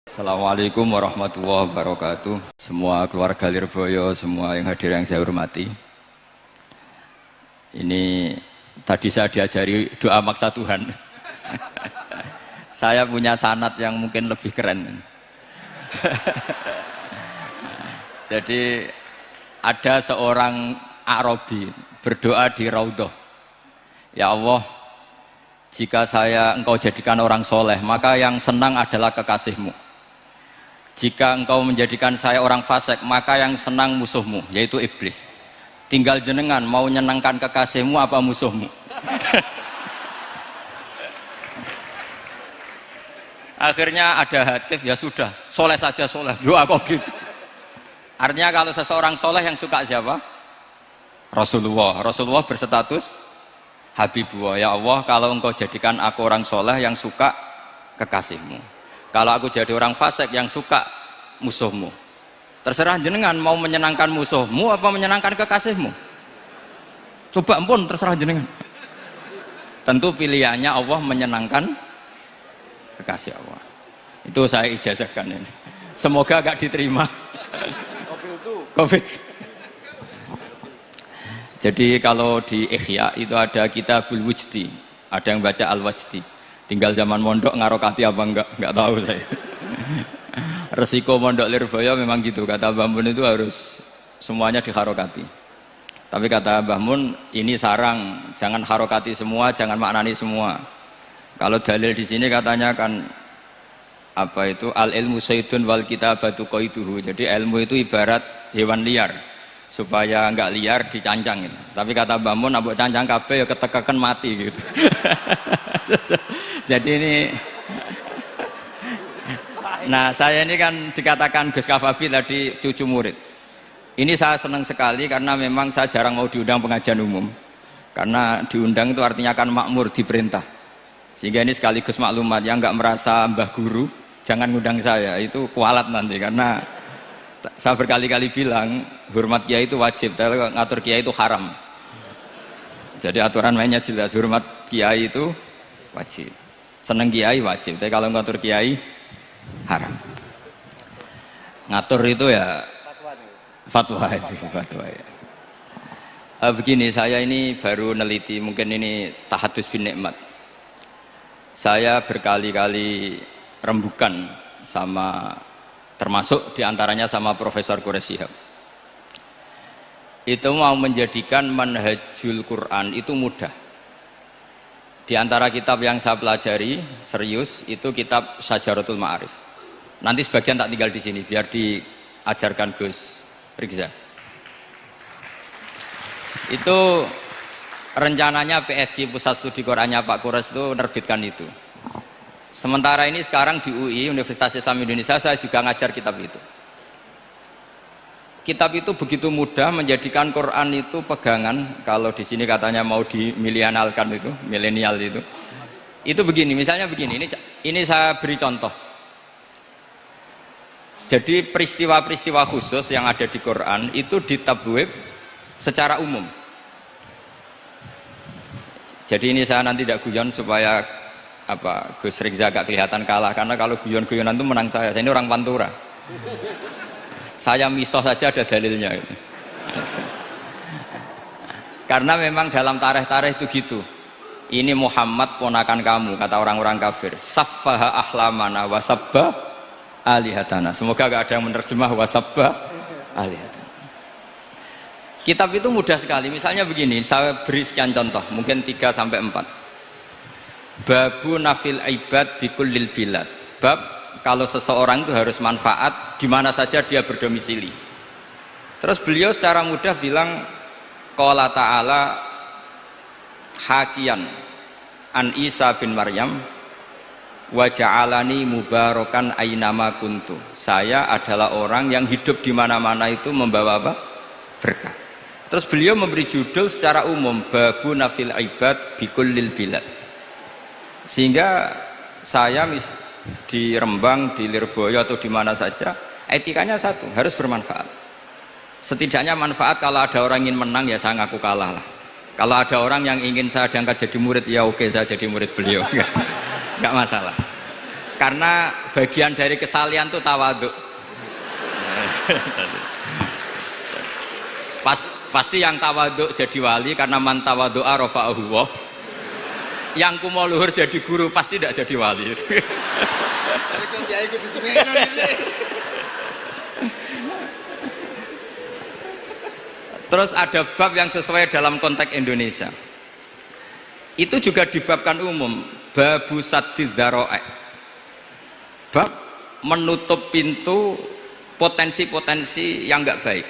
Assalamualaikum warahmatullahi wabarakatuh. Semua keluarga Lirboyo, semua yang hadir yang saya hormati. Ini tadi saya diajari doa maksa Tuhan. Saya punya sanad yang mungkin lebih keren. Jadi ada seorang Arabi berdoa di Raudhah. Ya Allah, jika engkau jadikan orang soleh, maka yang senang adalah kekasihmu. Jika engkau menjadikan saya orang fasik, maka yang senang musuhmu, yaitu iblis. Tinggal jenengan mau nyenangkan kekasihmu apa musuhmu. Akhirnya ada hatif, ya sudah, soleh saja soleh, doa kok gitu. Artinya kalau seseorang soleh yang suka siapa? Rasulullah. Rasulullah berstatus Habibullah. Ya Allah, kalau engkau jadikan aku orang soleh yang suka kekasihmu, kalau aku jadi orang fasik yang suka musuhmu, terserah jenengan mau menyenangkan musuhmu apa menyenangkan kekasihmu. Coba ampun, terserah jenengan. Tentu pilihannya Allah menyenangkan kekasih Allah. Itu saya ijazahkan ini. Semoga agak diterima. Covid. Jadi kalau di Ihya itu ada Kitabul Wujdi, ada yang baca Al-Wajdi. Tinggal zaman mondok ngarokati apa enggak tahu saya. Resiko mondok Lirboyo memang gitu, kata Mbah Mun itu harus semuanya diharokati. Tapi kata Mbah Mun, ini sarang, jangan harokati semua, jangan maknani semua. Kalau dalil di sini katanya kan apa itu al ilmu sayyidun wal kitabatu qaiduhu. Jadi ilmu itu ibarat hewan liar, supaya enggak liar dicancang gitu. Tapi kata Mbah Mun, ambek cancang kabeh ya ketekekan mati gitu. Jadi ini, nah saya ini kan dikatakan Gus Kafabi tadi cucu murid. Ini saya senang sekali karena memang saya jarang mau diundang pengajian umum. Karena diundang itu artinya kan makmur, diperintah. Sehingga ini sekaligus maklumat, yang nggak merasa mbah guru jangan ngundang saya, itu kualat nanti. Karena saya berkali-kali bilang hormat kiai itu wajib, tapi ngatur kiai itu haram. Jadi aturan mainnya jelas, hormat kiai itu wajib, seneng kiai wajib, tapi kalau ngatur kiai haram. Ngatur itu ya fatwa itu fatwa ya. Begini, saya ini baru neliti, mungkin ini tahadus bin nikmat. Saya berkali-kali rembukan sama, termasuk diantaranya sama Profesor Quraish Shihab. Itu mau menjadikan manhajul Quran itu mudah. Di antara kitab yang saya pelajari serius itu kitab Syajaratul Ma'arif. Nanti sebagian tak tinggal di sini biar diajarkan Gus Rizza. Itu rencananya PSG Pusat Studi Qurannya Pak Quraish itu menerbitkan itu. Sementara ini sekarang di UI Universitas Islam Indonesia saya juga ngajar kitab itu. Kitab itu begitu mudah menjadikan Quran itu pegangan. Kalau di sini katanya mau dimilenialkan itu, milenial itu. Itu begini, misalnya begini. Ini saya beri contoh. Jadi peristiwa-peristiwa khusus yang ada di Quran itu ditabwib secara umum. Jadi ini saya nanti tidak guyon supaya Gus Rizza agak kelihatan kalah, karena kalau guyon-guyonan itu menang saya. Saya ini orang Pantura. Saya misoh saja ada dalilnya. Karena memang dalam tarikh-tarikh itu gitu. Ini Muhammad ponakan kamu, kata orang-orang kafir. Saffaha ahlamana wasabba alihatana. Semoga gak ada yang menerjemah wasabba alihatana. Kitab itu mudah sekali. Misalnya begini, saya beri sekian contoh, mungkin 3 sampai 4. Babu nafil ibad bikullil bilad. Bab kalau seseorang itu harus manfaat di mana saja dia berdomisili. Terus beliau secara mudah bilang qala ta'ala hakian an Isa bin Maryam wa ja'alani mubarakan ainama kuntu. Saya adalah orang yang hidup di mana-mana itu membawa apa? Berkah. Terus beliau memberi judul secara umum babu nafil ibad bikullil bilad. Sehingga saya di Rembang, di Lirboyo atau di mana saja, etikanya satu, harus bermanfaat. Setidaknya manfaat, kalau ada orang ingin menang ya saya ngaku kalah lah. Kalau ada orang yang ingin saya diangkat jadi murid, ya oke, saya jadi murid beliau. Enggak masalah. Karena bagian dari kesalian tuh tawaduk. Pasti yang tawaduk jadi wali karena man tawadu'a rafa'ahu Allah. Yang kumo luhur jadi guru pasti tidak jadi wali. Terus ada bab yang sesuai dalam konteks Indonesia. Itu juga dibabkan umum, babu saddid dzara'i. Bab menutup pintu potensi-potensi yang enggak baik.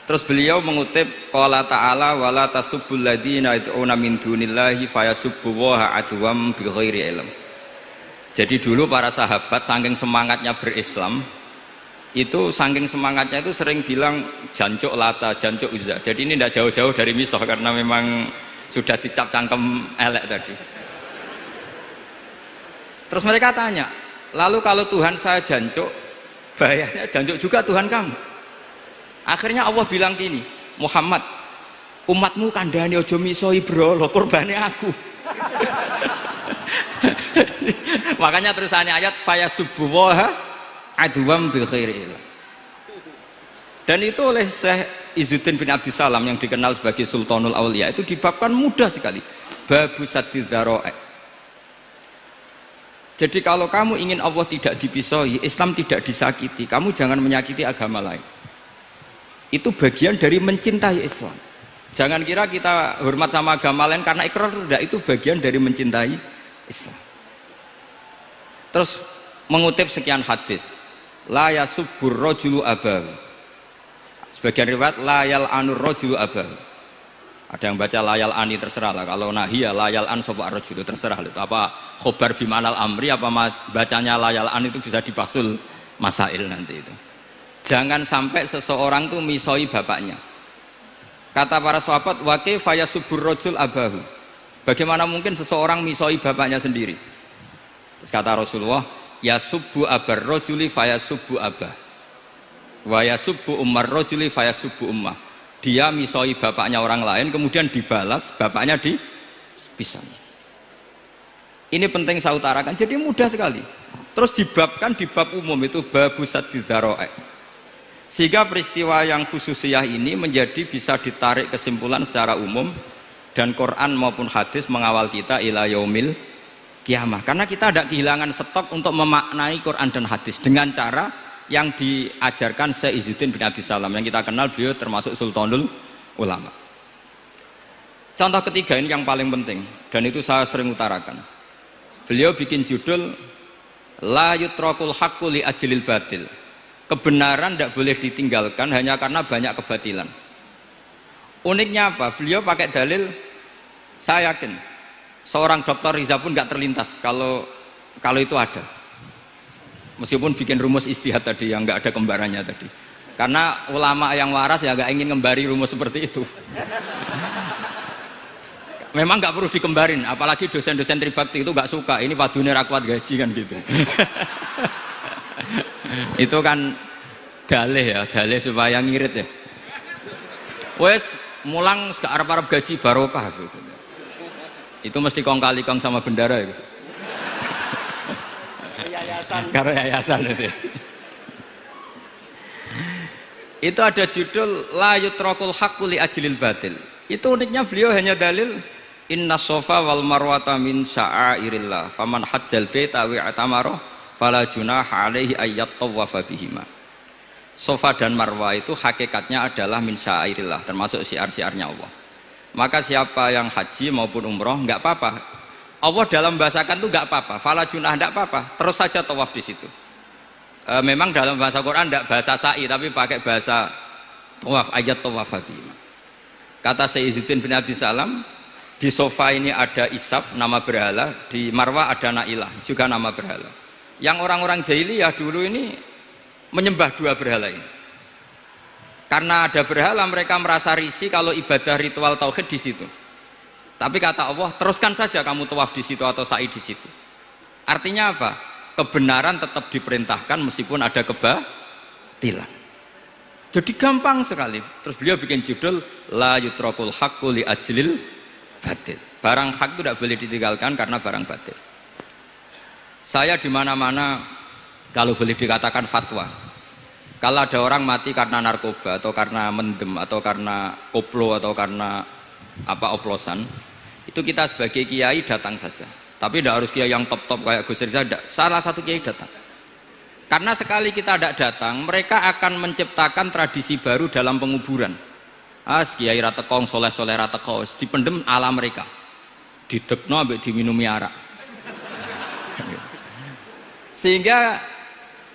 Terus beliau mengutip qala ta'ala wala tasubbul ladzina yad'una min dunillahi fayasubbullaha adwam bighairi ilm. Jadi dulu para sahabat saking semangatnya berislam, itu saking semangatnya itu sering bilang jancuk lata, jancuk uzza. Jadi ini tidak jauh-jauh dari misoh karena memang sudah dicap cangkem elek tadi. Terus mereka tanya, lalu kalau Tuhan saya jancuk, bahayanya jancuk juga Tuhan kamu. Akhirnya Allah bilang gini, Muhammad, umatmu kandhane aja misoi brolo, korbane aku. Makanya terusannya ayat fayasubbuha adwam bi khairi. Dan itu oleh Syekh Izzuddin bin Abdissalam yang dikenal sebagai Sultanul Aulia itu dibabkan mudah sekali. Babu saddid dzara'i. Jadi kalau kamu ingin Allah tidak dipisoi, Islam tidak disakiti, kamu jangan menyakiti agama lain. Itu bagian dari mencintai Islam. Jangan kira kita hormat sama agama lain karena ikrar, tidak, itu bagian dari mencintai Islam. Terus mengutip sekian hadis, la yasubbur rajulu abahu. Sebagian riwayat la yal'anur rajulu abahu. Ada yang baca layal ani, terserah lah. Kalau nahiyah layal an sopa rajulu, terserah itu apa khobar bimanal amri, apa bacanya layal an itu bisa dipasul masail nanti itu. Jangan sampai seseorang tuh misoi bapaknya. Kata para sahabat, wa kaifa yasubbur rajul abahu. Bagaimana mungkin seseorang misoi bapaknya sendiri? Terus kata Rasulullah, yasubbu abar rajuli fayasubbu abah. Wa yasubbu ummar rajuli fayasubbu ummah. Dia misoi bapaknya orang lain, kemudian dibalas bapaknya dipisah. Ini penting saya utarakan. Jadi mudah sekali. Terus dibabkan di bab umum itu babu saddid dzara'i. Sehingga peristiwa yang khususiyah ini menjadi bisa ditarik kesimpulan secara umum, dan Quran maupun hadis mengawal kita ila yaumil kiamah. Karena kita tidak kehilangan stok untuk memaknai Quran dan hadis dengan cara yang diajarkan Syekh Izzuddin bin Abdissalam yang kita kenal, beliau termasuk Sultanul Ulama. Contoh ketiga ini yang paling penting dan itu saya sering utarakan. Beliau bikin judul la yutrakul haqqu li ajlil batil. Kebenaran tidak boleh ditinggalkan hanya karena banyak kebatilan. Uniknya apa? Beliau pakai dalil, saya yakin seorang Dr. Riza pun nggak terlintas kalau itu ada. Meskipun bikin rumus istihad tadi yang nggak ada kembarannya tadi. Karena ulama yang waras ya nggak ingin ngembari rumus seperti itu. Memang nggak perlu dikembarin, apalagi dosen-dosen tribakti itu nggak suka. Ini padune ra kuat gaji kan gitu. Itu kan dalih ya, dalih supaya ngirit ya. Wes mulang gak arep-arep gaji barokah gitu. Itu mesti kong kali kong sama bendara ya. Yayasan. Karena yayasan itu. Itu ada judul la yutrakul haqqu li ajlil batil. Itu uniknya beliau hanya dalil inna sofa wal marwata min sya'airillah faman hajjal baita wa atamara fala junaha alaihi ayyat tawafa bihima. Sofa dan marwah itu hakikatnya adalah min sya'airillah, termasuk syiar-syiarnya Allah. Maka siapa yang haji maupun umroh nggak apa-apa. Allah dalam bahasakan itu nggak apa-apa, fala junah nggak apa-apa, terus saja tawaf di situ. Memang dalam bahasa Quran tidak bahasa sa'i tapi pakai bahasa tawaf, ayat tawafa bihima. Kata Syekh Izzuddin bin Abdissalam, di sofa ini ada Isaf nama berhala, di marwah ada Nailah juga nama berhala. Yang orang-orang jahiliyah dulu ini menyembah dua berhala ini. Karena ada berhala mereka merasa risih kalau ibadah ritual tauhid di situ. Tapi kata Allah, teruskan saja kamu tawaf di situ atau sa'i di situ. Artinya apa? Kebenaran tetap diperintahkan meskipun ada kebatilan. Jadi gampang sekali. Terus beliau bikin judul la yutrakul haqqu li ajlil batil. Barang hak itu tidak boleh ditinggalkan karena barang batil. Saya di mana-mana kalau boleh dikatakan fatwa. Kalau ada orang mati karena narkoba atau karena mendem atau karena koplo atau karena oplosan, itu kita sebagai kiai datang saja. Tapi tidak harus kiai yang top-top kayak Gus Rizal, salah satu kiai datang. Karena sekali kita tidak datang, mereka akan menciptakan tradisi baru dalam penguburan. Kiai ratekong, soleh-soleh ratekong, dipendem ala mereka. Didekno ambek diminumi arak. Sehingga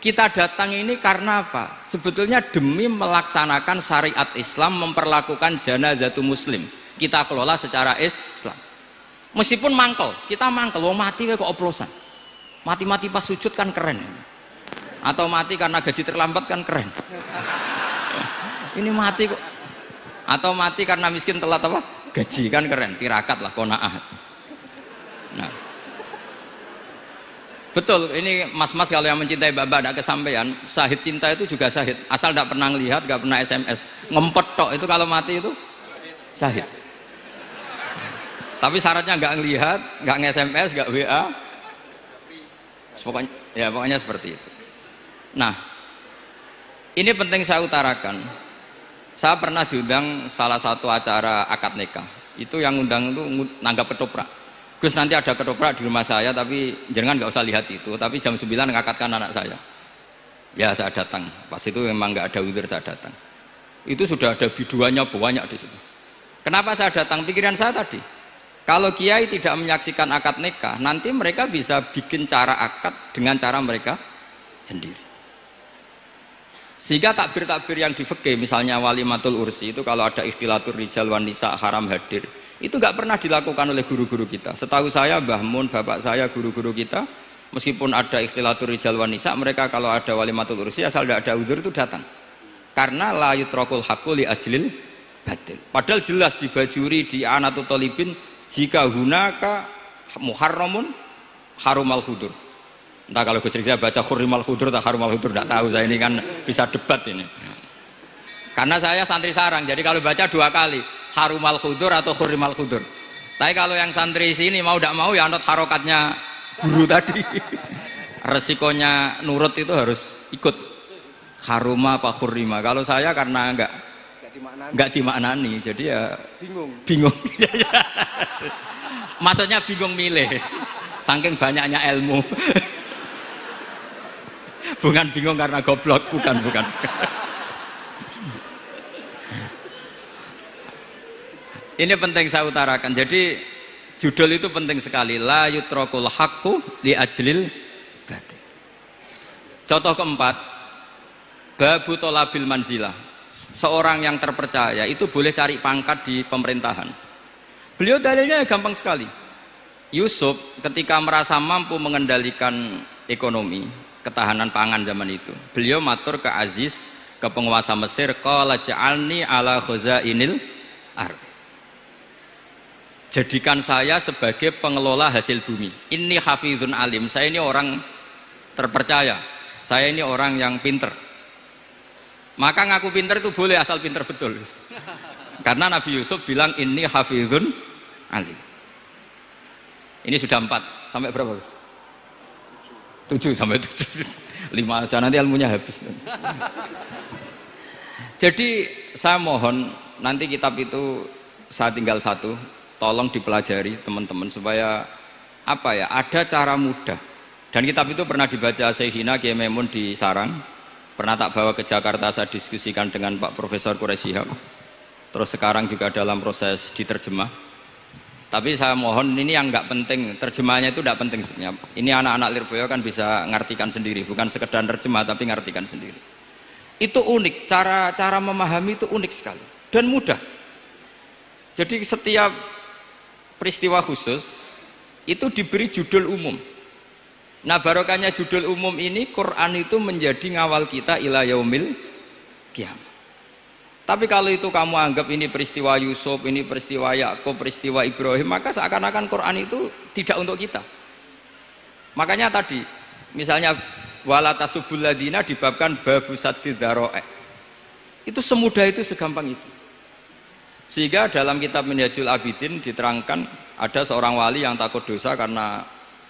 kita datang ini karena apa? Sebetulnya demi melaksanakan syariat Islam, memperlakukan janazatu muslim. Kita kelola secara Islam. Meskipun mangkel, kita mangkel, wong mati kok oplosan. Mati-mati pas sujud kan keren. Atau mati karena gaji terlambat kan keren. Ini mati kok. Atau mati karena miskin telat apa? Gaji kan keren, tirakat lah, qanaah. Nah. Betul, ini mas-mas kalau yang mencintai bapak ada kesampaian, syahid cinta itu juga syahid. Asal tidak pernah lihat, tidak pernah SMS. Ngempet tok itu kalau mati itu syahid. Tapi syaratnya nggak ngelihat, nggak nge-SMS, nggak WA. Pokoknya seperti itu. Nah, ini penting saya utarakan. Saya pernah diundang salah satu acara akad nikah. Itu yang undang itu nanggap ketoprak. Gus, nanti ada ketoprak di rumah saya, tapi jangan nggak usah lihat itu. Tapi jam 9 ngakatkan anak saya. Ya saya datang. Pas itu memang nggak ada udzur, saya datang. Itu sudah ada biduannya banyak di situ. Kenapa saya datang? Pikiran saya tadi, kalau kiai tidak menyaksikan akad nikah, nanti mereka bisa bikin cara akad dengan cara mereka sendiri. Sehingga takbir-takbir yang di fikih, misalnya walimatul ursi itu kalau ada ikhtilatur rijal wan nisa haram hadir, itu nggak pernah dilakukan oleh guru-guru kita. Setahu saya Mbah Mun, bapak saya, guru-guru kita, meskipun ada ikhtilatur rijal wan nisa, mereka kalau ada walimatul ursi asal tidak ada udzur itu datang. Karena la yutrakul haqqu li ajlil batil. Padahal jelas di bajuri, di anatu talibin, jika hunaka muharramun harumal hudur. Entah kalau Gus Rizal baca khurimal hudur atau harumal hudur, tidak tahu, saya ini kan bisa debat ini. Karena saya santri sarang, jadi kalau baca 2 kali harumal hudur atau khurimal hudur. Tapi kalau yang santri sini mau tidak mau ya anut harokatnya guru tadi. Resikonya nurut itu harus ikut haruma apa khurima. Kalau saya karena enggak dimaknani, jadi ya bingung. Maksudnya bingung milih, saking banyaknya ilmu. Bukan bingung karena goblok, bukan. Ini penting saya utarakan. Jadi judul itu penting sekali. La yutrakul haqqu li ajlil batil. Contoh keempat, babu tolabil manzilah. Seorang yang terpercaya itu boleh cari pangkat di pemerintahan. Beliau dalilnya gampang sekali. Yusuf ketika merasa mampu mengendalikan ekonomi, ketahanan pangan zaman itu, beliau matur ke Aziz, ke penguasa Mesir, qala ja'alni ala khazainil ardh. Jadikan saya sebagai pengelola hasil bumi. Inni hafizun alim, saya ini orang terpercaya, saya ini orang yang pinter. Maka ngaku pinter itu boleh asal pinter betul. Karena Nabi Yusuf bilang inni hafizun alim. Ini sudah 4, sampai berapa? 7 sampai 7. 5 aja nanti ilmunya habis. Jadi saya mohon nanti kitab itu saya tinggal 1, tolong dipelajari teman-teman supaya ada cara mudah. Dan kitab itu pernah dibaca Syekhina Kiai Maimun di Sarang, pernah tak bawa ke Jakarta, saya diskusikan dengan Pak Profesor Quraisy Shihab. Terus sekarang juga dalam proses diterjemah. Tapi saya mohon ini yang nggak penting, terjemahannya itu tidak penting sebenarnya. Ini anak-anak Lirboyo kan bisa ngartikan sendiri, bukan sekedar terjemah tapi ngartikan sendiri. Itu unik, cara memahami itu unik sekali dan mudah. Jadi setiap peristiwa khusus itu diberi judul umum. Nah barokahnya judul umum ini, Quran itu menjadi ngawal kita ila yaumil qiyamah. Tapi kalau itu kamu anggap ini peristiwa Yusuf, ini peristiwa Yakub, peristiwa Ibrahim, maka seakan-akan Quran itu tidak untuk kita. Makanya tadi, misalnya wala tasubul ladina dibabkan babu saddid dzara'i. Itu semudah itu, segampang itu. Sehingga dalam kitab Minhajul Abidin diterangkan ada seorang wali yang takut dosa karena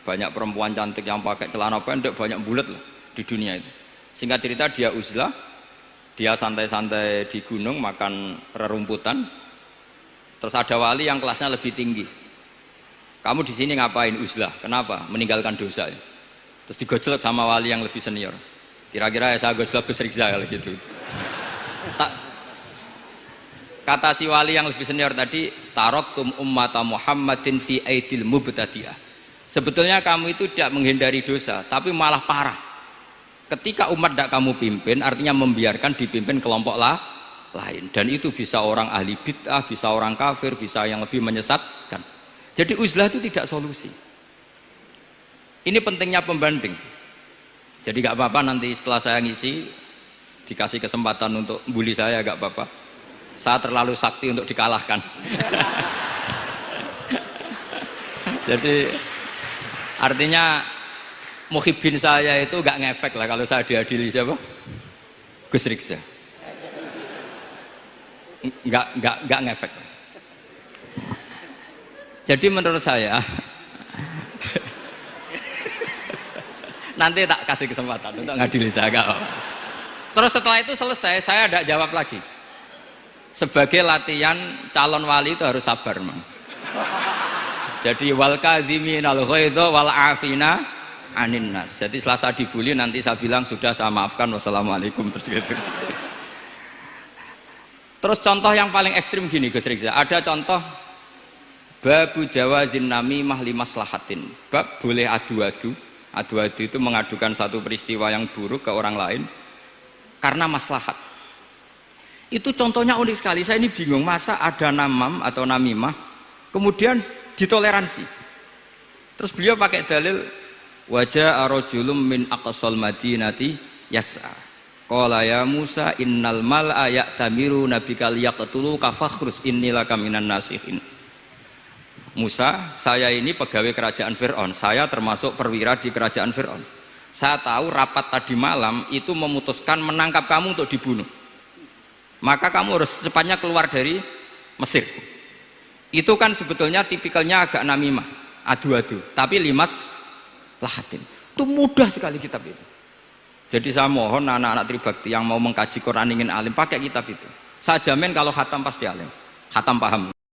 banyak perempuan cantik yang pakai celana pendek, banyak bulat lah di dunia itu. Singkat cerita dia uzlah, dia santai-santai di gunung makan rerumputan. Terus ada wali yang kelasnya lebih tinggi. Kamu di sini ngapain uzlah? Kenapa? Meninggalkan dosa. Terus digojlok sama wali yang lebih senior. Kira-kira ya saya gojlok Gus Rizal gitu. Kata si wali yang lebih senior tadi, taraktum ummata Muhammadin fi aidil mubtadi'ah. Sebetulnya kamu itu tidak menghindari dosa, tapi malah parah. Ketika umat tidak kamu pimpin, artinya membiarkan dipimpin kelompok lain. Dan itu bisa orang ahli bid'ah, bisa orang kafir, bisa yang lebih menyesatkan. Jadi uzlah itu tidak solusi. Ini pentingnya pembanding. Jadi gak apa-apa nanti setelah saya ngisi, dikasih kesempatan untuk bully saya, gak apa-apa. Saya terlalu sakti untuk dikalahkan. Jadi artinya muhibin saya itu gak ngefek lah kalau saya diadili siapa? Gus Riksa. Gak ngefek. Jadi menurut saya nanti tak kasih kesempatan untuk ngadili saya. Terus setelah itu selesai, saya tidak jawab lagi. Sebagai latihan calon wali itu harus sabar, man. Jadi wal kadhiminal ghaidha wal afina anin nas. Jadi setelah saya dibully nanti saya bilang sudah saya maafkan, wassalamualaikum, terus gitu. Terus contoh yang paling ekstrim gini Gus Rizal, ada contoh babu jawazin namimah limaslahatin. Bab boleh adu-adu. Adu-adu itu mengadukan satu peristiwa yang buruk ke orang lain karena maslahat. Itu contohnya unik sekali. Saya ini bingung, masa ada namam atau namimah kemudian ditoleransi. Terus beliau pakai dalil wajah arojulum min aqsal madinati yas'a qala ya Musa innal mal'a ya'tamiru nabikal yaqtulu kafakhrus innilaka minan nasihin. Musa, saya ini pegawai kerajaan Fir'aun, saya termasuk perwira di kerajaan Fir'aun. Saya tahu rapat tadi malam itu memutuskan menangkap kamu untuk dibunuh. Maka kamu harus secepatnya keluar dari Mesir. Itu kan sebetulnya tipikalnya agak namimah, adu-adu, tapi limas lahatin. Itu mudah sekali kitab itu. Jadi saya mohon anak-anak Tribakti yang mau mengkaji Quran ingin alim pakai kitab itu. Saya jamin kalau khatam pasti alim, khatam paham.